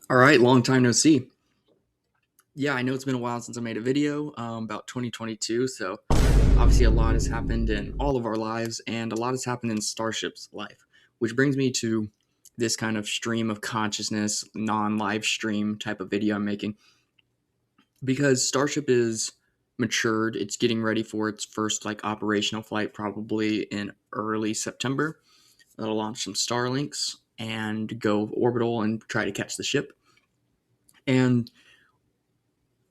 All right, long time no see. Yeah, I know it's been a while since I made a video about 2022. So obviously, a lot has happened in all of our lives, and a lot has happened in Starship's life, which brings me to this kind of stream of consciousness, non-live stream type of video I'm making because Starship is matured. It's getting ready for its first operational flight, probably in early September. It'll launch some Starlinks and go orbital and try to catch the ship. And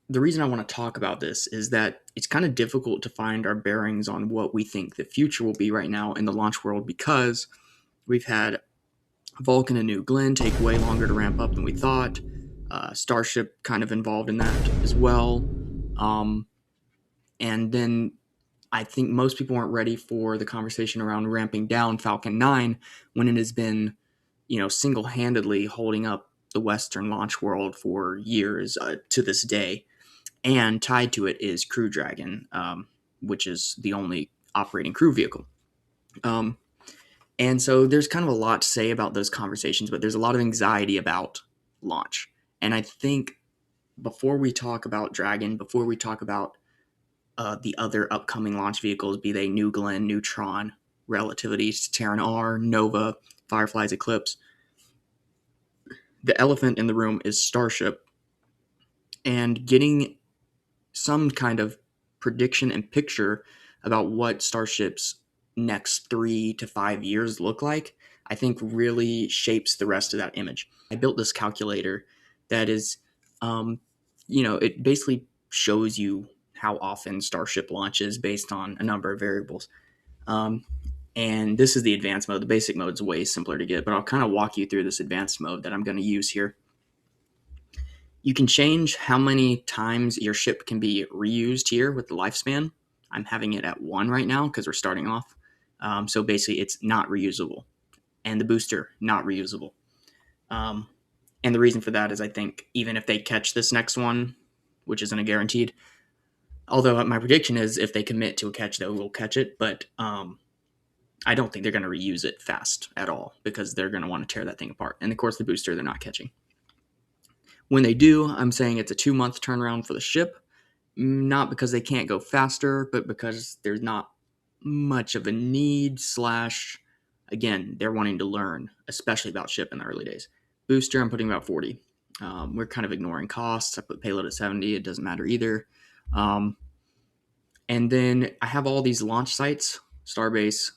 the reason I want to talk about this is that it's kind of difficult to find our bearings on what we think the future will be right now in the launch world because we've had Vulcan and New Glenn take way longer to ramp up than we thought. Starship kind of involved in that as well. Um, and then I think most people weren't ready for the conversation around ramping down Falcon 9 when it has been, single handedly holding up the Western launch world for years to this day. And tied to it is Crew Dragon, which is the only operating crew vehicle. Um, and so there's kind of a lot to say about those conversations, but there's a lot of anxiety about launch. And I think before we talk about Dragon, before we talk about the other upcoming launch vehicles, be they New Glenn, Neutron, Relativity, Terran R, Nova, Firefly's Eclipse, the elephant in the room is Starship. And getting some kind of prediction and picture about what Starship's next 3 to 5 years look like, I think really shapes the rest of that image. I built this calculator that is, it basically shows you how often Starship launches based on a number of variables. Um, and this is the advanced mode. The basic mode is way simpler to get, but I'll kind of walk you through this advanced mode that I'm going to use here. You can change how many times your ship can be reused here with the lifespan. I'm having it at 1 right now because we're starting off. So basically, it's not reusable. And the booster, not reusable. Um, and the reason for that is I think even if they catch this next one, which isn't a guaranteed, although my prediction is if they commit to a catch, they will catch it. But I don't think they're going to reuse it fast at all because they're going to want to tear that thing apart. And of course, the booster, they're not catching. When they do, I'm saying it's a 2-month turnaround for the ship, not because they can't go faster, but because there's not much of a need slash, again, they're wanting to learn, especially about ship in the early days. Booster, I'm putting about 40. We're kind of ignoring costs. I put payload at 70. It doesn't matter either. And then I have all these launch sites, Starbase,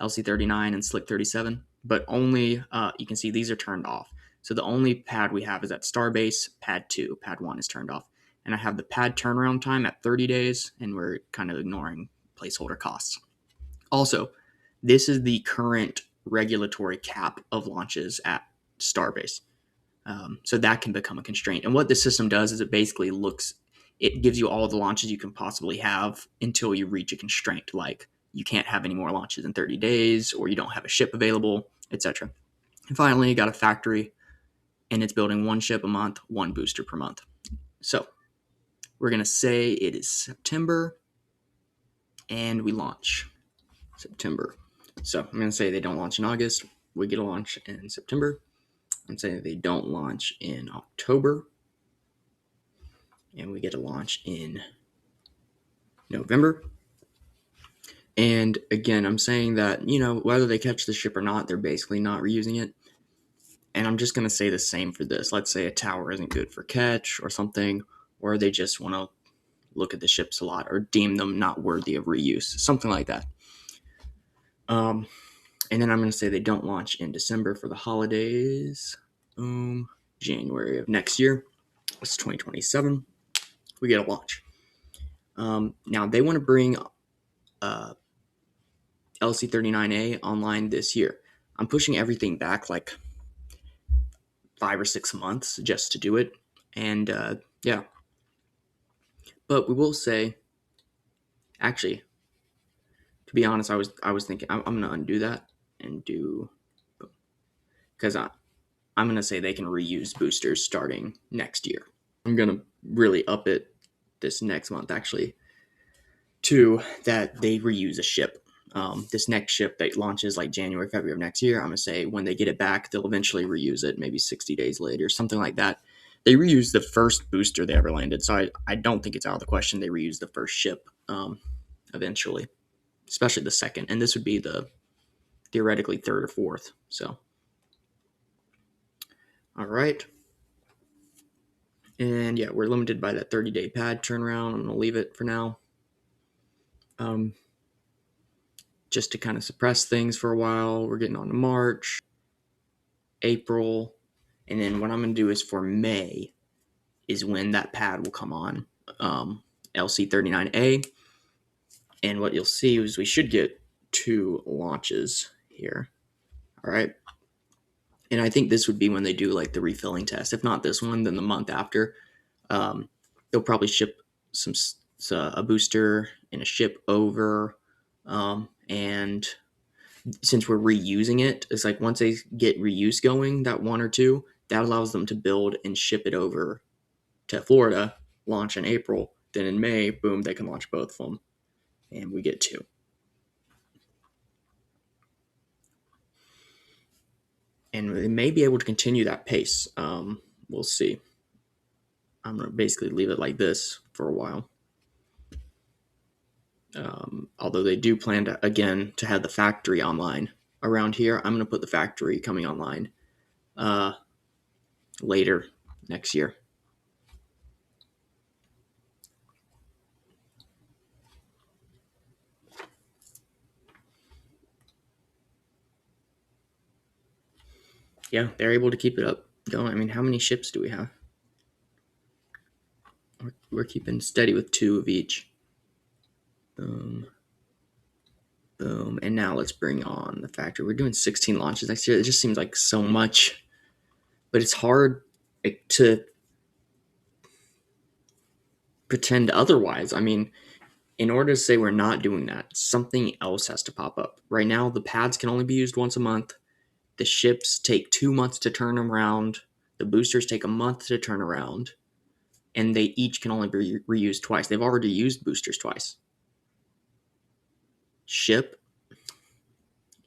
LC-39, and Slick 37, but only, you can see these are turned off. So the only pad we have is at Starbase, pad 2. Pad 1 is turned off. And I have the pad turnaround time at 30 days, and we're kind of ignoring placeholder costs. Also, this is the current regulatory cap of launches at Starbase. So that can become a constraint. And what this system does is it gives you all the launches you can possibly have until you reach a constraint, like you can't have any more launches in 30 days, or you don't have a ship available, etc. And finally, you got a factory, and it's building 1 ship a month, 1 booster per month. So we're going to say it is September, and we launch September. So I'm going to say they don't launch in August. We get a launch in September. I'm saying they don't launch in October. And we get a launch in November. And again, I'm saying that, whether they catch the ship or not, they're basically not reusing it. And I'm just going to say the same for this. Let's say a tower isn't good for catch or something, or they just want to look at the ships a lot or deem them not worthy of reuse, something like that. And then I'm going to say they don't launch in December for the holidays. January of next year, it's 2027. We get a launch. Now they want to bring LC-39A online this year. I'm pushing everything back like 5 or 6 months just to do it. And yeah. But we will say, actually, to be honest, I was thinking I'm going to undo that and do, because I'm going to say they can reuse boosters starting next year. I'm going to really up it this next month, actually, to that they reuse a ship. this next ship that launches like January, February of next year, I'm going to say when they get it back, they'll eventually reuse it, maybe 60 days later, something like that. They reused the first booster they ever landed, so I don't think it's out of the question they reuse the first ship eventually, especially the second. And this would be the theoretically third or fourth. So, all right. And yeah, we're limited by that 30-day pad turnaround. I'm going to leave it for now. Just to kind of suppress things for a while. We're getting on to March, April, and then what I'm going to do is for May is when that pad will come on, LC39A. And what you'll see is we should get 2 launches here. All right. And I think this would be when they do like the refilling test. If not this one, then the month after. They'll probably ship a booster and a ship over. And since we're reusing it, it's like once they get reuse going, that 1 or 2, that allows them to build and ship it over to Florida, launch in April. Then in May, boom, they can launch both of them. And we get 2. And they may be able to continue that pace. We'll see. I'm going to basically leave it like this for a while. Although they do plan to, again, to have the factory online. Around here, I'm going to put the factory coming online later next year. Yeah, they're able to keep it up going. I mean, how many ships do we have? We're keeping steady with 2 of each. Boom. Boom. And now let's bring on the factory. We're doing 16 launches next year. It just seems like so much. But it's hard to pretend otherwise. I mean, in order to say we're not doing that, something else has to pop up. Right now, the pads can only be used once a month. The ships take 2 months to turn them around. The boosters take a month to turn around. And they each can only be reused twice. They've already used boosters twice. Ship,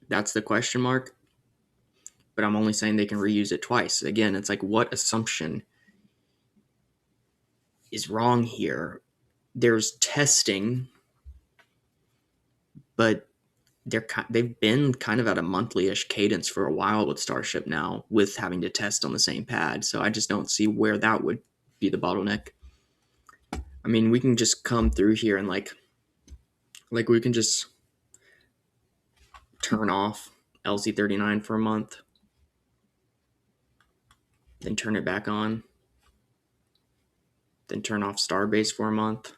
that's the question mark. But I'm only saying they can reuse it twice. Again, it's like, what assumption is wrong here? There's testing, but they've been kind of at a monthly-ish cadence for a while with Starship now, with having to test on the same pad. So I just don't see where that would be the bottleneck. I mean, we can just come through here and like we can just turn off LC39 for a month, then turn it back on, then turn off Starbase for a month,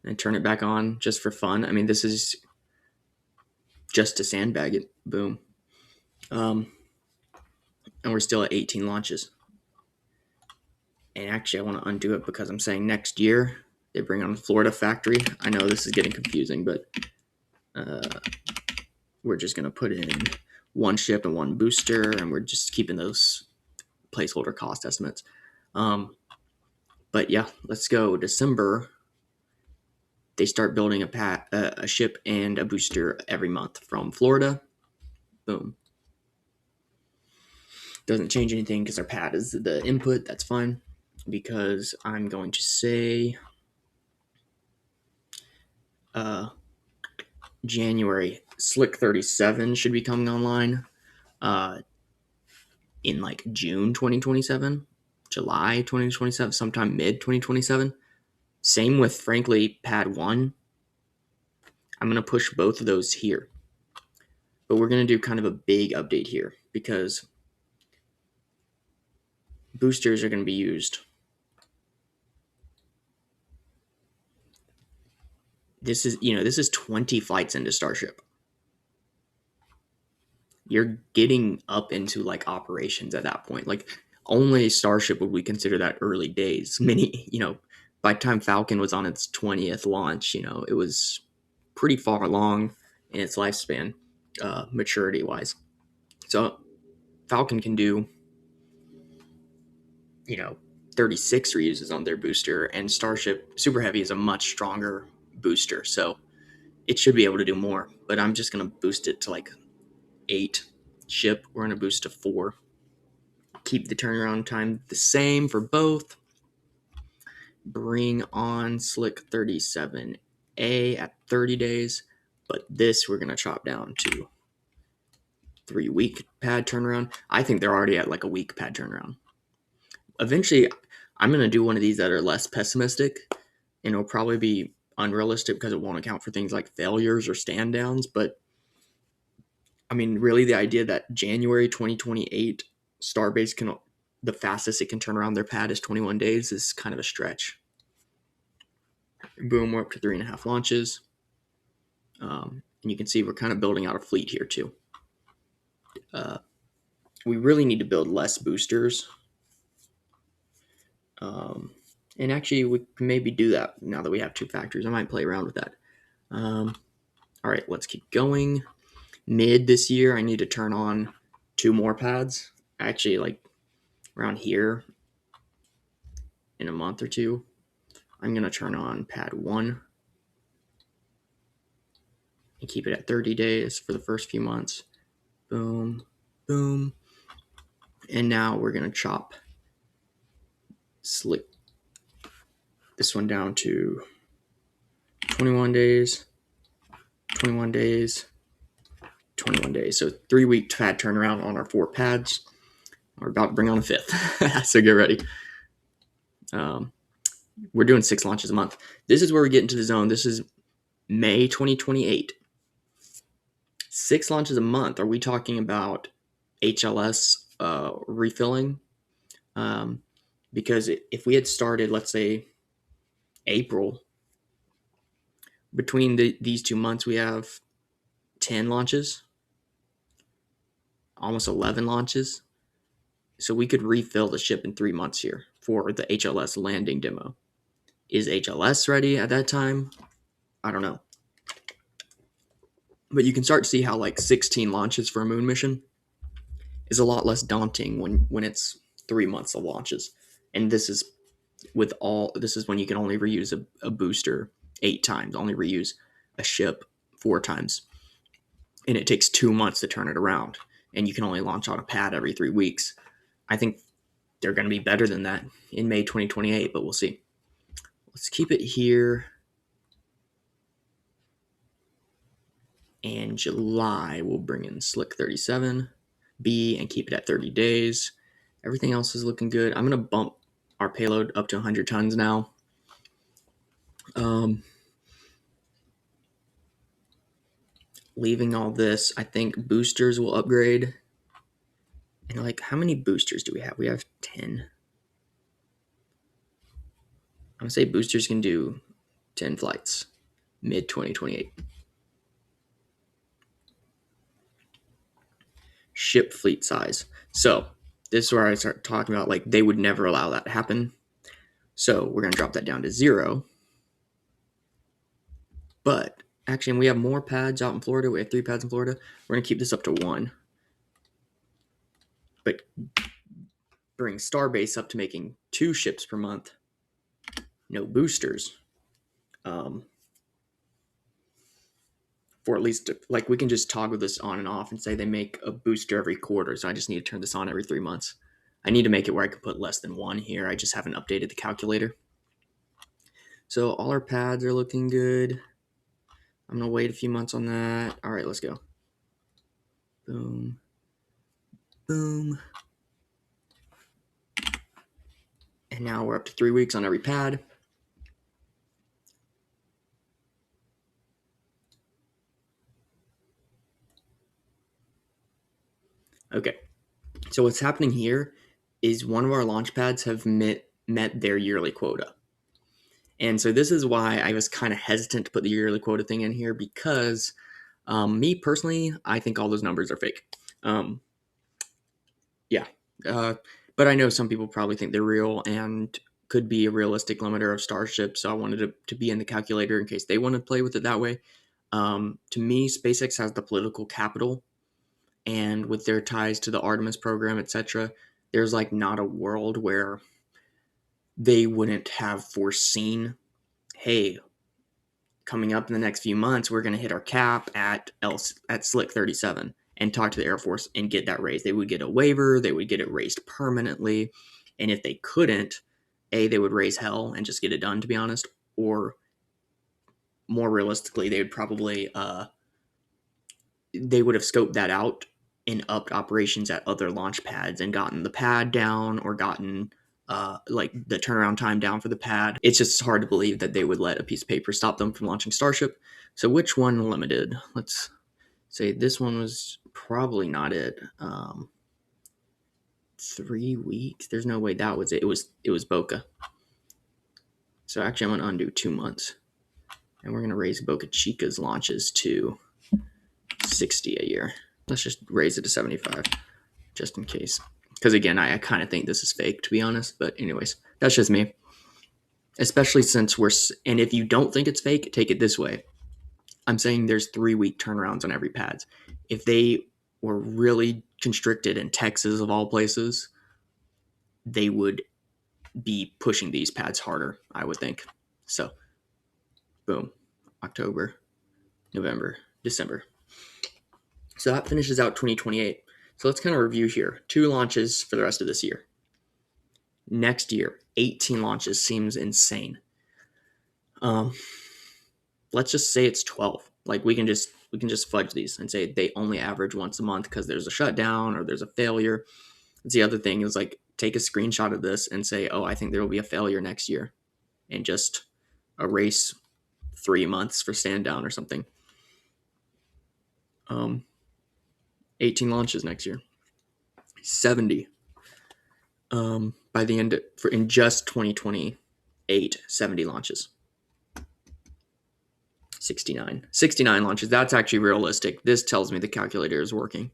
and turn it back on just for fun. I mean, this is just to sandbag it. Boom. And we're still at 18 launches. And actually, I want to undo it because I'm saying next year they bring on the Florida factory. I know this is getting confusing, but we're just going to put in 1 ship and 1 booster, and we're just keeping those placeholder cost estimates. But yeah, let's go. December, they start building a ship and a booster every month from Florida. Boom. Doesn't change anything because our pad is the input. That's fine. Because I'm going to say January, Slick 37 should be coming online in like June 2027, July 2027, sometime mid 2027. Same with, frankly, Pad 1. I'm going to push both of those here. But we're going to do kind of a big update here because boosters are going to be used. This is 20 flights into Starship. You're getting up into like operations at that point. Like only Starship would we consider that early days. By the time Falcon was on its 20th launch, it was pretty far along in its lifespan, maturity wise. So Falcon can do, 36 reuses on their booster, and Starship Super Heavy is a much stronger booster. So it should be able to do more, but I'm just going to boost it to like 8 ship. We're going to boost to 4. Keep the turnaround time the same for both. Bring on Slick 37A at 30 days, but this we're going to chop down to 3-week pad turnaround. I think they're already at like a week pad turnaround. Eventually, I'm going to do one of these that are less pessimistic, and it'll probably be unrealistic because it won't account for things like failures or stand downs. But I mean, really, the idea that January 2028 Starbase can, the fastest it can turn around their pad is 21 days is kind of a stretch. Boom, we're up to 3.5 launches. And you can see we're kind of building out a fleet here too. We really need to build less boosters. And actually, we can maybe do that now that we have 2 factories. I might play around with that. All right, let's keep going. Mid this year, I need to turn on 2 more pads. Actually, like around here in a month or 2, I'm going to turn on pad 1 and keep it at 30 days for the first few months. Boom, boom. And now we're going to chop Slick this one down to 21 days, 21 days, 21 days. So 3-week pad turnaround on our 4 pads. We're about to bring on a 5th. So get ready. We're doing 6 launches a month. This is where we get into the zone. This is May 2028. 6 launches a month. Are we talking about HLS refilling? Because if we had started, let's say, April, between these 2 months, we have 10 launches, almost 11 launches. So we could refill the ship in 3 months here for the HLS landing demo. Is HLS ready at that time? I don't know. But you can start to see how like 16 launches for a moon mission is a lot less daunting when it's 3 months of launches. And this is when you can only reuse a booster 8 times, only reuse a ship 4 times. And it takes 2 months to turn it around. And you can only launch on a pad every 3 weeks. I think they're going to be better than that in May 2028, but we'll see. Let's keep it here. And July, we'll bring in Slick 37B and keep it at 30 days. Everything else is looking good. I'm going to bump our payload up to 100 tons now. Leaving all this, I think boosters will upgrade. And like, how many boosters do we have? We have 10. I'm going to say boosters can do 10 flights mid 2028. Ship fleet size. So this is where I start talking about like they would never allow that to happen. So we're going to drop that down to 0. But actually, we have more pads out in Florida. We have 3 pads in Florida. We're going to keep this up to 1. But bring Starbase up to making 2 ships per month. No boosters. For at least, like, we can just toggle this on and off and say they make a booster every quarter. So I just need to turn this on every 3 months. I need to make it where I can put less than 1 here. I just haven't updated the calculator. So all our pads are looking good. I'm going to wait a few months on that. All right, let's go. Boom. Boom. And now we're up to 3 weeks on every pad. Okay. So what's happening here is one of our launch pads have met their yearly quota. And so this is why I was kind of hesitant to put the yearly quota thing in here because me personally, I think all those numbers are fake. But I know some people probably think they're real and could be a realistic limiter of Starship. So I wanted to be in the calculator in case they want to play with it that way. To me, SpaceX has the political capital, and with their ties to the Artemis program, etc., there's like not a world where they wouldn't have foreseen, hey, coming up in the next few months, we're going to hit our cap at Slick 37 and talk to the Air Force and get that raised. They would get a waiver. They would get it raised permanently. And if they couldn't, they would raise hell and just get it done, to be honest. Or more realistically, they would probably they would have scoped that out and upped operations at other launch pads and gotten the pad down or gotten like the turnaround time down for the pad. It's just hard to believe that they would let a piece of paper stop them from launching Starship. So which one limited? Let's say this one was probably not it. 3 weeks. There's no way that was it. It was Boca. So actually I'm going to undo 2 months. And we're going to raise Boca Chica's launches to 60 a year. Let's just raise it to 75 just in case. Because again, I kind of think this is fake, to be honest. But anyways, that's just me. Especially since and if you don't think it's fake, take it this way. I'm saying there's 3 week turnarounds on every pads. If they were really constricted in Texas of all places, they would be pushing these pads harder, I would think. So, boom, October, November, December. So that finishes out 2028. So let's kind of review here. 2 launches for the rest of this year. Next year, 18 launches seems insane. Let's just say it's 12. Like we can just fudge these and say they only average once a month because there's a shutdown or there's a failure. The other thing is like take a screenshot of this and say, oh, I think there will be a failure next year, and just erase 3 months for stand down or something. 18 launches next year. 70 by the end in just 2028. 70 launches. 69 launches. That's actually realistic. This tells me the calculator is working.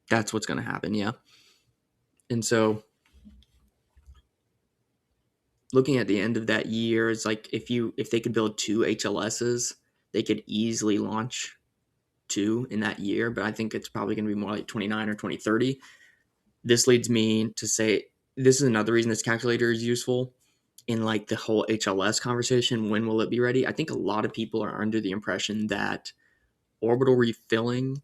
That's what's going to happen. Yeah. And so looking at the end of that year, it's like if they could build 2 HLSs, they could easily launch 2 in that year, but I think it's probably going to be more like 29 or 2030. This leads me to say this is another reason this calculator is useful in like the whole HLS conversation. When will it be ready? I think a lot of people are under the impression that orbital refilling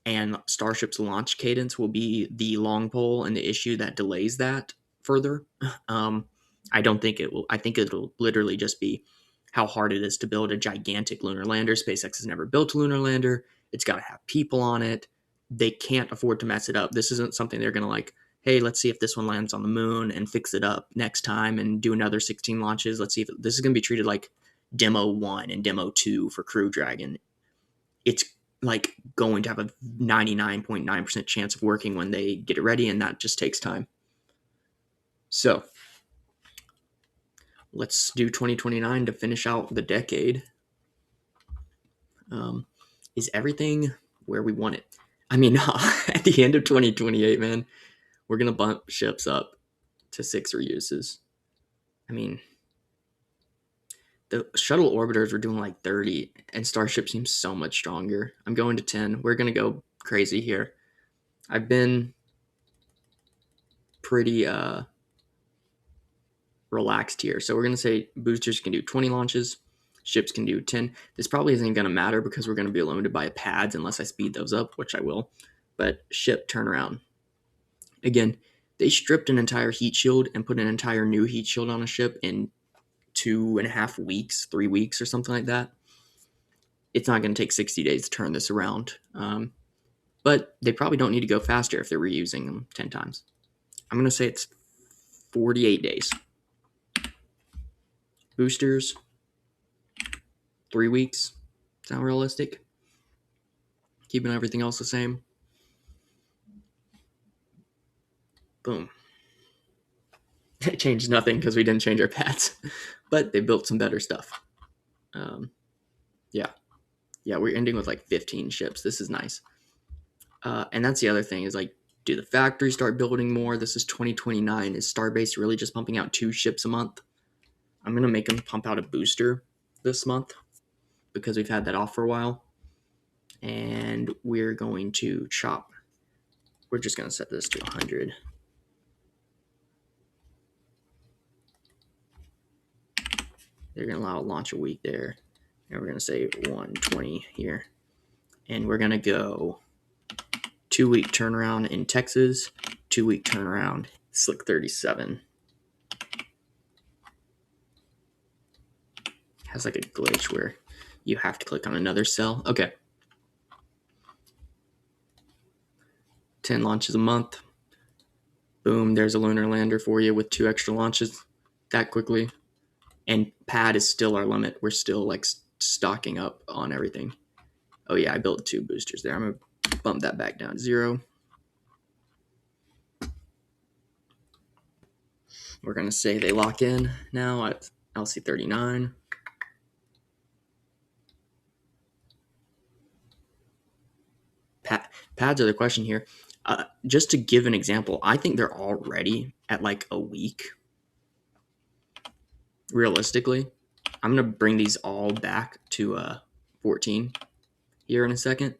and Starship's launch cadence will be the long pole and the issue that delays that further. I don't think it will. I think it'll literally just be how hard it is to build a gigantic lunar lander. SpaceX has never built a lunar lander. It's got to have people on it. They can't afford to mess it up. This isn't something they're going to like, hey, let's see if this one lands on the moon and fix it up next time and do another 16 launches. Let's see if this is going to be treated like Demo 1 and Demo 2 for Crew Dragon. It's like going to have a 99.9% chance of working when they get it ready, and that just takes time. So let's do 2029 to finish out the decade. Is everything where we want it? I mean, at the end of 2028, man, we're going to bump ships up to 6 reuses. I mean, the shuttle orbiters were doing like 30, and Starship seems so much stronger. I'm going to 10. We're going to go crazy here. I've been pretty relaxed here. So we're going to say boosters can do 20 launches. Ships can do 10. This probably isn't going to matter because we're going to be limited by pads unless I speed those up, which I will. But ship turnaround. Again, they stripped an entire heat shield and put an entire new heat shield on a ship in 2.5 weeks, 3 weeks or something like that. It's not going to take 60 days to turn this around. But they probably don't need to go faster if they're reusing them 10 times. I'm going to say it's 48 days. Boosters, 3 weeks. Sound realistic? Keeping everything else the same. Boom. It changed nothing because we didn't change our pads. But they built some better stuff. Yeah, we're ending with like 15 ships. This is nice. And that's the other thing is like, do the factories start building more? This is 2029. Is Starbase really just pumping out 2 ships a month? I'm going to make them pump out a booster this month because we've had that off for a while. And we're going to chop. We're just going to set this to 100. They're going to allow a launch a week there. And we're going to say 120 here. And we're going to go 2-week turnaround in Texas, 2-week turnaround, Slick 37. Has like a glitch where you have to click on another cell. Okay. 10 launches a month. Boom, there's a lunar lander for you with 2 extra launches that quickly. And pad is still our limit. We're still like stocking up on everything. Oh yeah, I built 2 boosters there. I'm going to bump that back down to 0. We're going to say they lock in now at LC39. Pads are the question here. Just to give an example, I think they're already at like a week. Realistically, I'm going to bring these all back to 14 here in a second.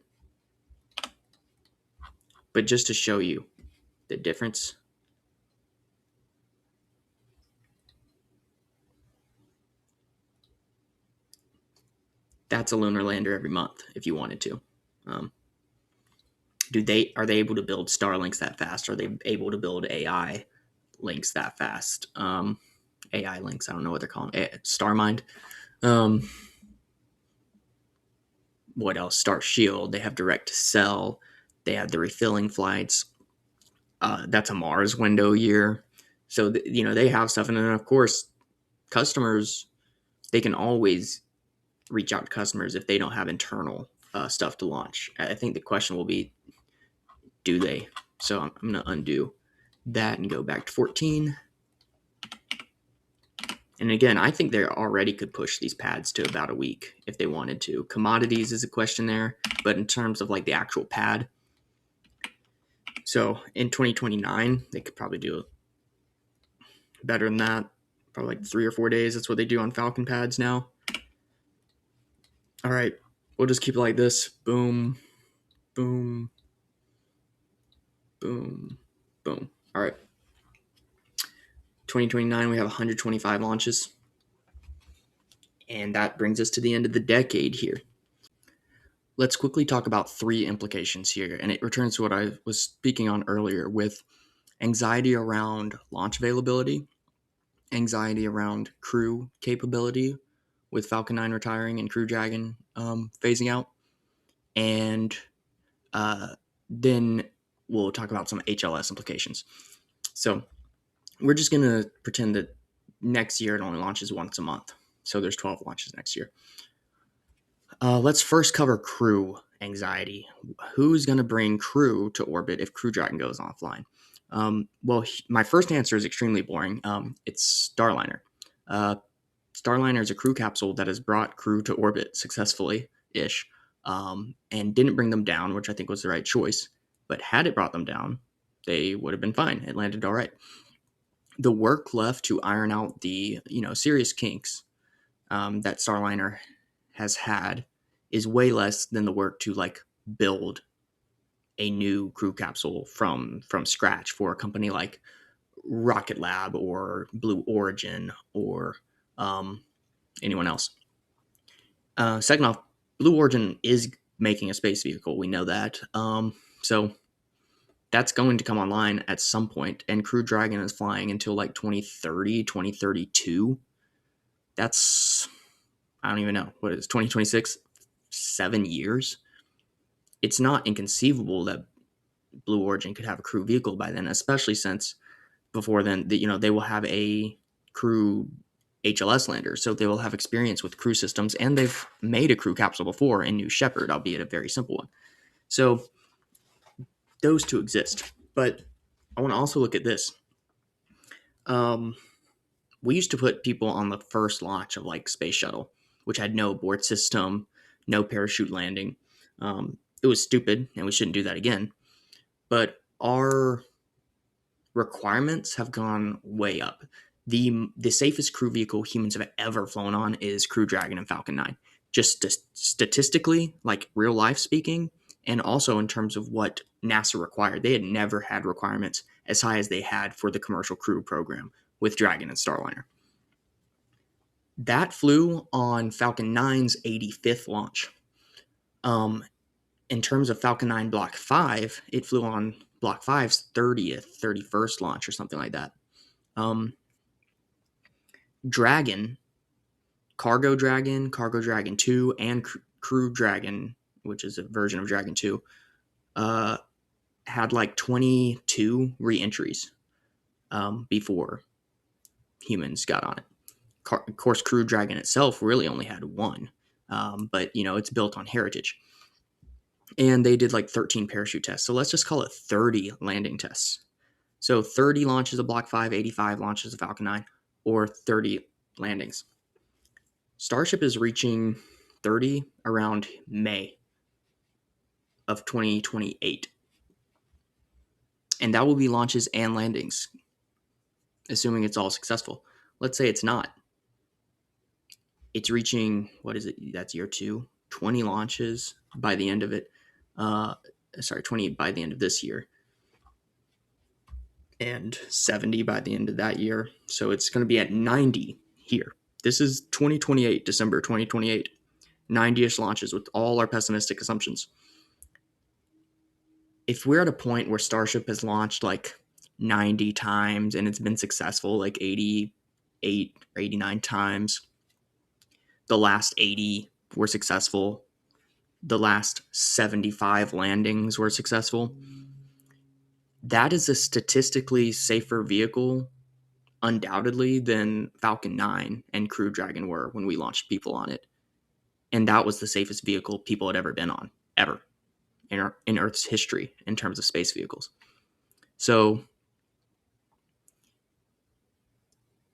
But just to show you the difference. That's a lunar lander every month if you wanted to. Are they able to build Starlinks that fast? Are they able to build AI links that fast? AI links, I don't know what they're calling it. Starmind. What else? Star Shield. They have direct to cell. They have the refilling flights. That's a Mars window year. So they have stuff, and then of course, customers, they can always reach out to customers if they don't have internal stuff to launch. I think the question will be, do they? So I'm going to undo that and go back to 14. And again, I think they already could push these pads to about a week if they wanted to. Commodities is a question there, but in terms of like the actual pad, so in 2029, they could probably do better than that. Probably like 3 or 4 days. That's what they do on Falcon pads now. All right, we'll just keep it like this. Boom, boom, boom, boom. All right. 2029, we have 125 launches. And that brings us to the end of the decade here. Let's quickly talk about 3 implications here. And it returns to what I was speaking on earlier with anxiety around launch availability, anxiety around crew capability with Falcon 9 retiring and Crew Dragon phasing out. And then we'll talk about some HLS implications. So we're just going to pretend that next year it only launches once a month. So there's 12 launches next year. Let's first cover crew anxiety. Who's going to bring crew to orbit if Crew Dragon goes offline? My first answer is extremely boring. It's Starliner. Starliner is a crew capsule that has brought crew to orbit successfully-ish, and didn't bring them down, which I think was the right choice. But had it brought them down, they would have been fine. It landed all right. The work left to iron out the serious kinks that Starliner has had is way less than the work to like build a new crew capsule from scratch for a company like Rocket Lab or Blue Origin or anyone else. Second off, Blue Origin is making a space vehicle. We know that. So that's going to come online at some point, and Crew Dragon is flying until like 2030, 2032. That's, I don't even know, what is 2026? 7 years? It's not inconceivable that Blue Origin could have a crew vehicle by then, especially since before then, they will have a crew HLS lander, so they will have experience with crew systems, and they've made a crew capsule before in New Shepard, albeit a very simple one. So those two exist, but I want to also look at this. We used to put people on the first launch of like Space Shuttle, which had no abort system, no parachute landing. It was stupid, and we shouldn't do that again. But our requirements have gone way up. The safest crew vehicle humans have ever flown on is Crew Dragon and Falcon 9. Just statistically, like real life speaking, and also in terms of what NASA required. They had never had requirements as high as they had for the commercial crew program with Dragon and Starliner. That flew on Falcon 9's 85th launch. In terms of Falcon 9 Block 5, it flew on Block 5's 30th, 31st launch or something like that. Dragon, Cargo Dragon 2, and Crew Dragon, which is a version of Dragon 2, had like 22 re-entries before humans got on it. Of course, Crew Dragon itself really only had one, but it's built on heritage. And they did like 13 parachute tests. So let's just call it 30 landing tests. So 30 launches of Block 5, 85 launches of Falcon 9, or 30 landings. Starship is reaching 30 around May of 2028. And that will be launches and landings, assuming it's all successful. Let's say it's not. It's reaching, what is it? That's year 2. 20 launches by the end of it. 20 by the end of this year. And 70 by the end of that year. So it's going to be at 90 here. This is 2028, December 2028. 90-ish launches with all our pessimistic assumptions. If we're at a point where Starship has launched like 90 times and it's been successful like 88 or 89 times, the last 80 were successful, the last 75 landings were successful, that is a statistically safer vehicle, undoubtedly, than Falcon 9 and Crew Dragon were when we launched people on it. And that was the safest vehicle people had ever been on, ever, in Earth's history in terms of space vehicles. So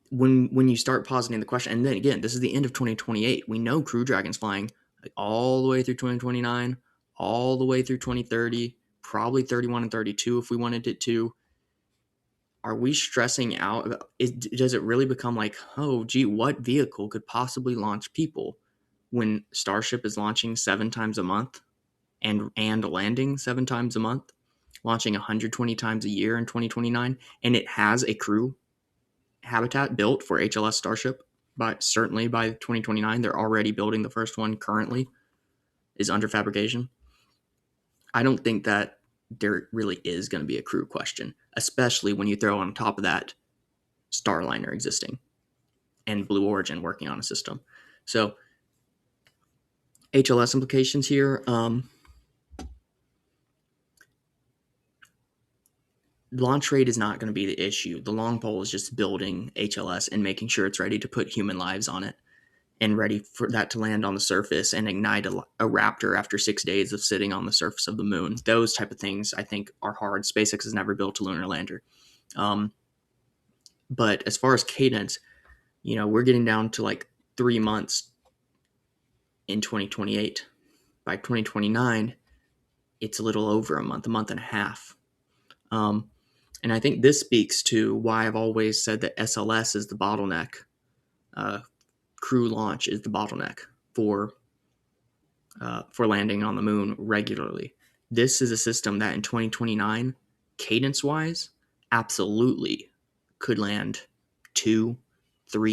when you start positing the question, and then again, this is the end of 2028. We know Crew Dragon's flying like all the way through 2029, all the way through 2030, probably 31 and 32 if we wanted it to. Are we stressing out? Does it really become like, oh, gee, what vehicle could possibly launch people when Starship is launching 7 times a month and landing 7 times a month, launching 120 times a year in 2029, and it has a crew habitat built for HLS Starship? But certainly by 2029, they're already building the first one. Currently is under fabrication. I don't think that there really is going to be a crew question, especially when you throw on top of that Starliner existing and Blue Origin working on a system. So HLS implications here. Launch rate is not going to be the issue. The long pole is just building HLS and making sure it's ready to put human lives on it and ready for that to land on the surface and ignite a Raptor after 6 days of sitting on the surface of the moon. Those type of things, I think, are hard. SpaceX has never built a lunar lander. But as far as cadence, we're getting down to like 3 months in 2028. By 2029, it's a little over a month and a half. And I think this speaks to why I've always said that SLS is the bottleneck. Crew launch is the bottleneck for landing on the moon regularly. This is a system that in 2029, cadence-wise, absolutely could land 2-3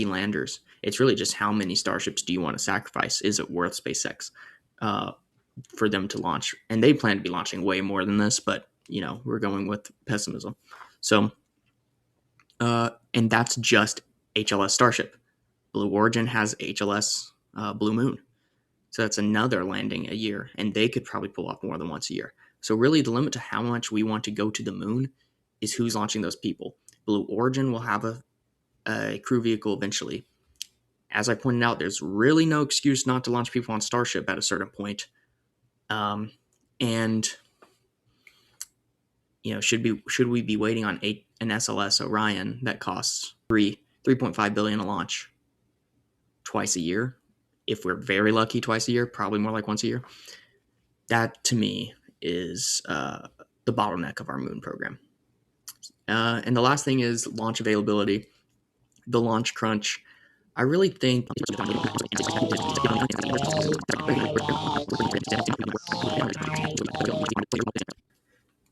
landers. It's really just how many Starships do you want to sacrifice? Is it worth SpaceX for them to launch? And they plan to be launching way more than this, but we're going with pessimism. So, and that's just HLS Starship. Blue Origin has HLS Blue Moon. So that's another landing a year, and they could probably pull off more than once a year. So really the limit to how much we want to go to the moon is who's launching those people. Blue Origin will have a crew vehicle eventually. As I pointed out, there's really no excuse not to launch people on Starship at a certain point. And should we be waiting on an SLS Orion that costs $3.5 billion a launch twice a year? If we're very lucky, twice a year, probably more like once a year. That to me is the bottleneck of our moon program. And the last thing is launch availability, the launch crunch. I really think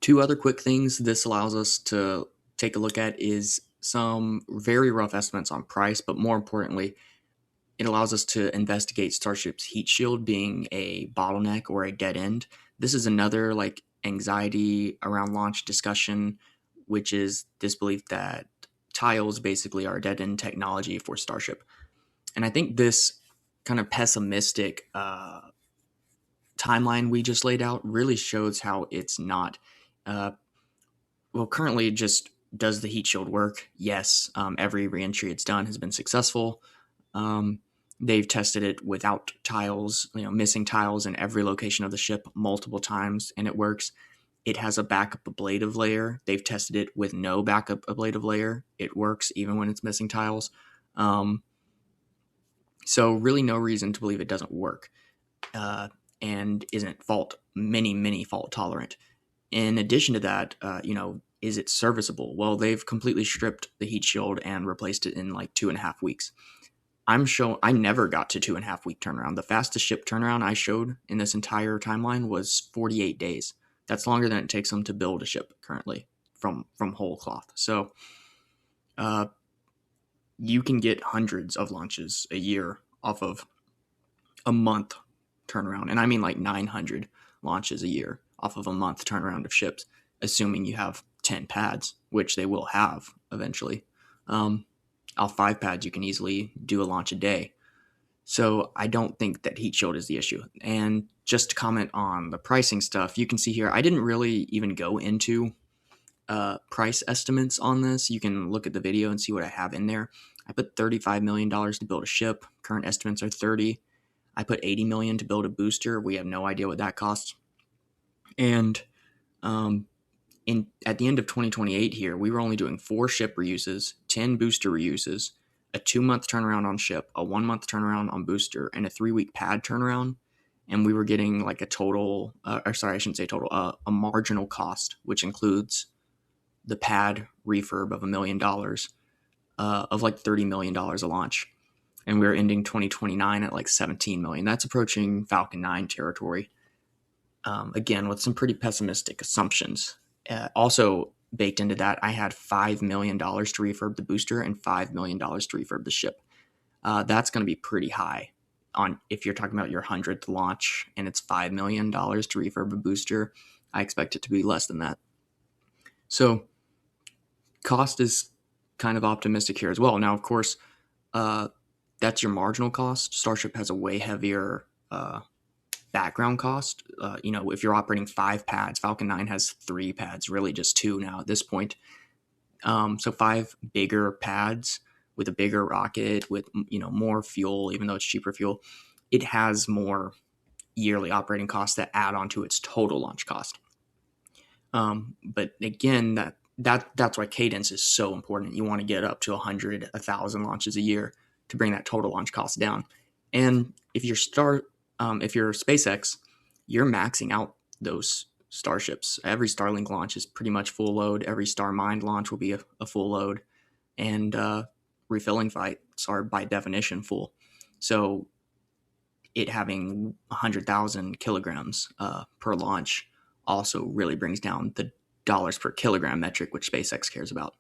two other quick things this allows us to take a look at is some very rough estimates on price, but more importantly, it allows us to investigate Starship's heat shield being a bottleneck or a dead end. This is another like anxiety around launch discussion, which is this belief that tiles basically are dead end technology for Starship. And I think this kind of pessimistic timeline we just laid out really shows how it's not. Well, currently, just does the heat shield work? Yes. Every reentry it's done has been successful. They've tested it without tiles, missing tiles in every location of the ship multiple times, and it works. It has a backup ablative layer. They've tested it with no backup ablative layer. It works even when it's missing tiles. So really no reason to believe it doesn't work and isn't many fault tolerant. In addition to that, is it serviceable? Well, they've completely stripped the heat shield and replaced it in like 2.5 weeks. I never got to 2.5 week turnaround. The fastest ship turnaround I showed in this entire timeline was 48 days. That's longer than it takes them to build a ship currently from whole cloth. So you can get hundreds of launches a year off of a month turnaround. And I mean like 900 launches a year off of a month turnaround of ships, assuming you have 10 pads, which they will have eventually. Off 5 pads, you can easily do a launch a day. So I don't think that heat shield is the issue. And just to comment on the pricing stuff, you can see here, I didn't really even go into price estimates on this. You can look at the video and see what I have in there. I put $35 million to build a ship. Current estimates are 30. I put $80 million to build a booster. We have no idea what that costs. And at the end of 2028 here, we were only doing 4 ship reuses, 10 booster reuses, a 2-month turnaround on ship, a 1-month turnaround on booster, and a 3-week pad turnaround. And we were getting like a total, a marginal cost, which includes the pad refurb of $1 million, of like $30 million a launch. And we were ending 2029 at like 17 million. That's approaching Falcon 9 territory. Again, with some pretty pessimistic assumptions. Also baked into that, I had $5 million to refurb the booster and $5 million to refurb the ship. That's going to be pretty high on if you're talking about your 100th launch and it's $5 million to refurb a booster. I expect it to be less than that. So cost is kind of optimistic here as well. Now, of course, that's your marginal cost. Starship has a way heavier background cost. If you're operating 5 pads, Falcon 9 has 3 pads, really just 2 now at this point. So 5 bigger pads with a bigger rocket with more fuel, even though it's cheaper fuel, it has more yearly operating costs that add on to its total launch cost. But again, that's why cadence is so important. You want to get up to 100, 1,000 launches a year to bring that total launch cost down. And if you're SpaceX, you're maxing out those Starships. Every Starlink launch is pretty much full load. Every Starmind launch will be a full load. And refilling flights are by definition full. So it having 100,000 kilograms per launch also really brings down the dollars per kilogram metric, which SpaceX cares about.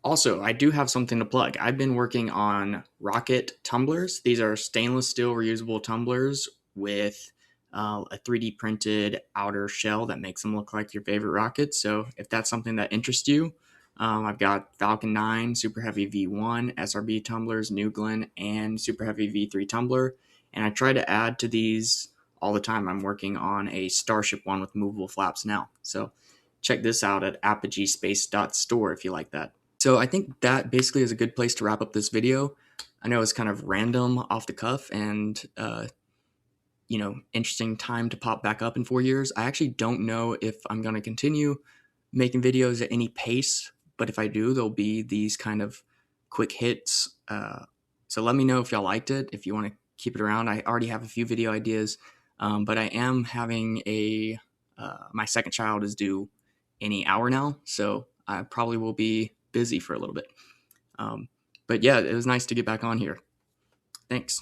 Also, I do have something to plug. I've been working on rocket tumblers. These are stainless steel reusable tumblers with a 3D printed outer shell that makes them look like your favorite rocket. So if that's something that interests you, I've got Falcon 9, Super Heavy V1, SRB tumblers, New Glenn, and Super Heavy V3 tumbler. And I try to add to these all the time. I'm working on a Starship one with movable flaps now. So check this out at apogeespace.store if you like that. So I think that basically is a good place to wrap up this video. I know it's kind of random off the cuff and, interesting time to pop back up in 4 years. I actually don't know if I'm going to continue making videos at any pace, but if I do, there'll be these kind of quick hits. So let me know if y'all liked it, if you want to keep it around. I already have a few video ideas, but I am having my second child is due any hour now, so I probably will be busy for a little bit. But yeah, it was nice to get back on here. Thanks.